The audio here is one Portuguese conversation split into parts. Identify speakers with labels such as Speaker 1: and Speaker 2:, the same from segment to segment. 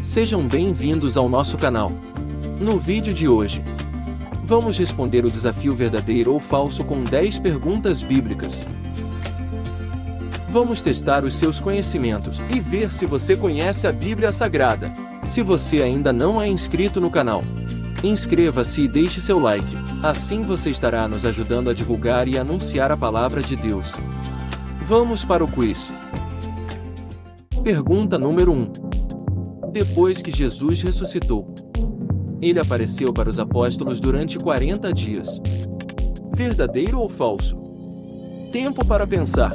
Speaker 1: Sejam bem-vindos ao nosso canal. No vídeo de hoje, vamos responder o desafio verdadeiro ou falso com 10 perguntas bíblicas. Vamos testar os seus conhecimentos e ver se você conhece a Bíblia Sagrada. Se você ainda não é inscrito no canal, inscreva-se e deixe seu like. Assim você estará nos ajudando a divulgar e anunciar a palavra de Deus. Vamos para o quiz. Pergunta número 1. Depois que Jesus ressuscitou, ele apareceu para os apóstolos durante 40 dias. Verdadeiro ou falso? Tempo para pensar.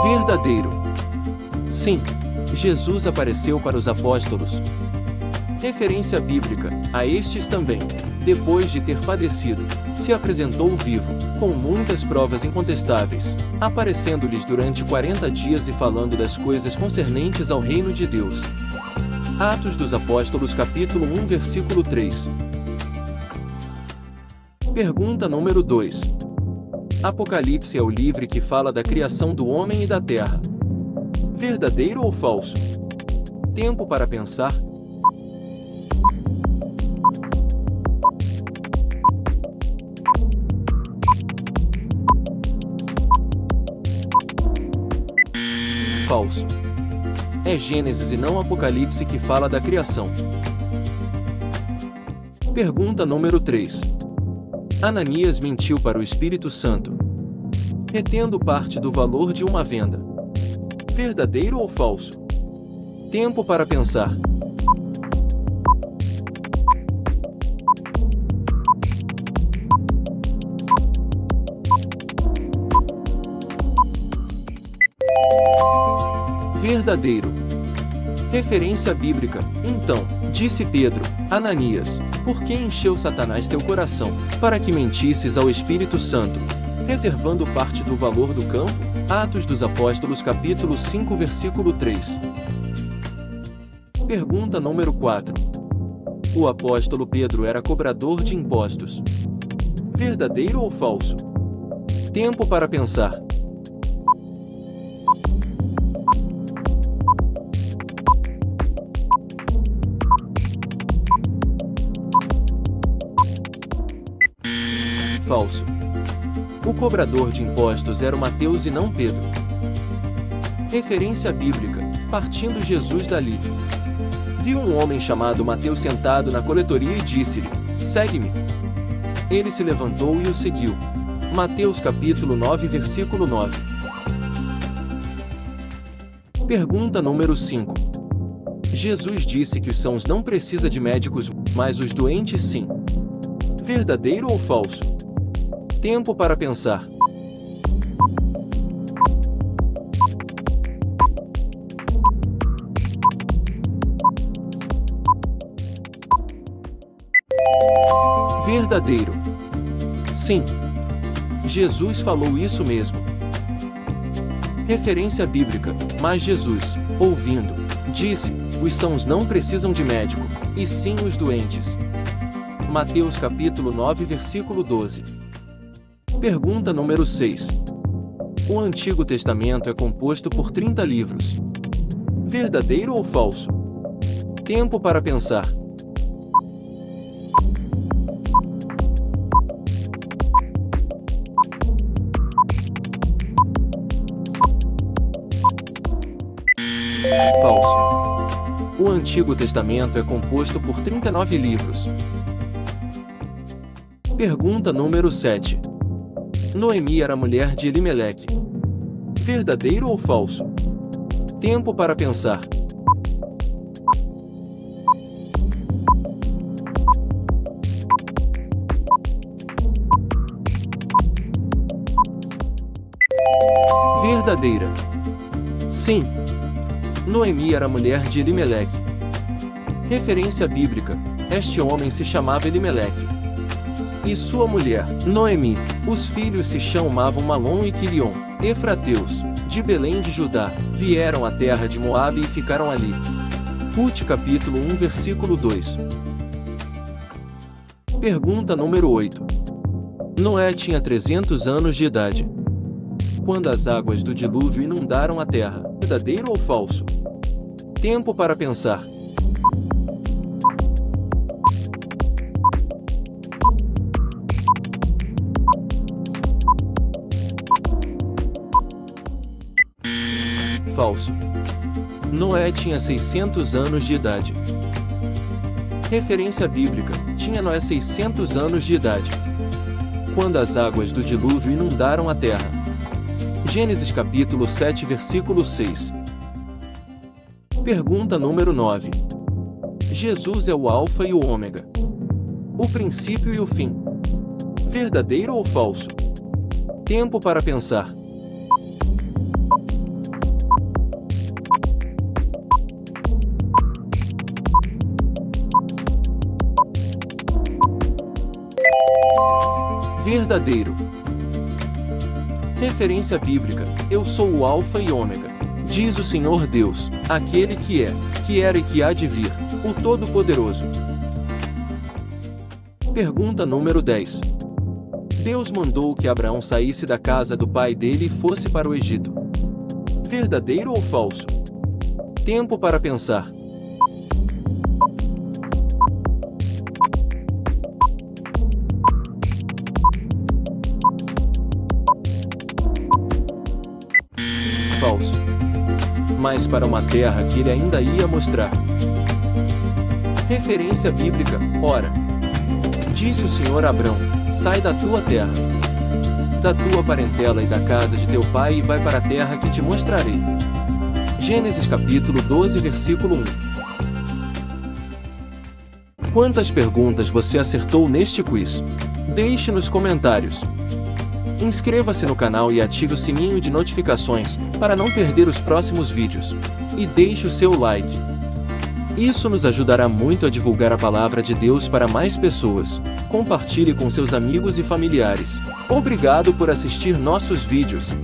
Speaker 1: Verdadeiro. Sim, Jesus apareceu para os apóstolos. Referência bíblica: a estes também, depois de ter padecido, se apresentou vivo, com muitas provas incontestáveis, aparecendo-lhes durante 40 dias e falando das coisas concernentes ao reino de Deus. Atos dos Apóstolos capítulo 1 versículo 3. Pergunta número 2. Apocalipse é o livro que fala da criação do homem e da terra. Verdadeiro ou falso? Tempo para pensar. Falso. É Gênesis e não Apocalipse que fala da criação. Pergunta número 3. Ananias mentiu para o Espírito Santo, retendo parte do valor de uma venda. Verdadeiro ou falso? Tempo para pensar. Verdadeiro. Referência bíblica: então, disse Pedro, Ananias, por que encheu Satanás teu coração, para que mentisses ao Espírito Santo, reservando parte do valor do campo? Atos dos Apóstolos capítulo 5 versículo 3. Pergunta número 4. O apóstolo Pedro era cobrador de impostos. Verdadeiro ou falso? Tempo para pensar. Falso. O cobrador de impostos era Mateus e não Pedro. Referência bíblica: partindo Jesus dali, viu um homem chamado Mateus sentado na coletoria e disse-lhe: segue-me. Ele se levantou e o seguiu. Mateus capítulo 9 versículo 9. Pergunta número 5. Jesus disse que os sãos não precisam de médicos, mas os doentes sim. Verdadeiro ou falso? Tempo para pensar. Verdadeiro. Sim. Jesus falou isso mesmo. Referência bíblica: mas Jesus, ouvindo, disse: os sãos não precisam de médico, e sim os doentes. Mateus capítulo 9 versículo 12. Pergunta número 6. O Antigo Testamento é composto por 30 livros. Verdadeiro ou falso? Tempo para pensar. Falso. O Antigo Testamento é composto por 39 livros. Pergunta número 7. Noemi era mulher de Elimeleque. Verdadeiro ou falso? Tempo para pensar. Verdadeira. Sim. Noemi era mulher de Elimeleque. Referência bíblica: este homem se chamava Elimeleque e sua mulher, Noemi. Os filhos se chamavam Malom e Quilion, efrateus, de Belém de Judá, vieram à terra de Moabe e ficaram ali. Rute capítulo 1 versículo 2. Pergunta número 8. Noé tinha 300 anos de idade quando as águas do dilúvio inundaram a terra. Verdadeiro ou falso? Tempo para pensar. Falso. Noé tinha 600 anos de idade. Referência bíblica: tinha Noé 600 anos de idade quando as águas do dilúvio inundaram a terra. Gênesis capítulo 7, versículo 6. Pergunta número 9. Jesus é o Alfa e o Ômega, o princípio e o fim. Verdadeiro ou falso? Tempo para pensar. Verdadeiro. Referência bíblica: eu sou o Alfa e Ômega, diz o Senhor Deus, aquele que é, que era e que há de vir, o Todo-Poderoso. Pergunta número 10. Deus mandou que Abraão saísse da casa do pai dele e fosse para o Egito. Verdadeiro ou falso? Tempo para pensar. Falso. Mas para uma terra que ele ainda ia mostrar. Referência bíblica: ora, disse o Senhor a Abrão: sai da tua terra, da tua parentela e da casa de teu pai e vai para a terra que te mostrarei. Gênesis capítulo 12, versículo 1. Quantas perguntas você acertou neste quiz? Deixe nos comentários. Inscreva-se no canal e ative o sininho de notificações, para não perder os próximos vídeos. E deixe o seu like. Isso nos ajudará muito a divulgar a palavra de Deus para mais pessoas. Compartilhe com seus amigos e familiares. Obrigado por assistir nossos vídeos.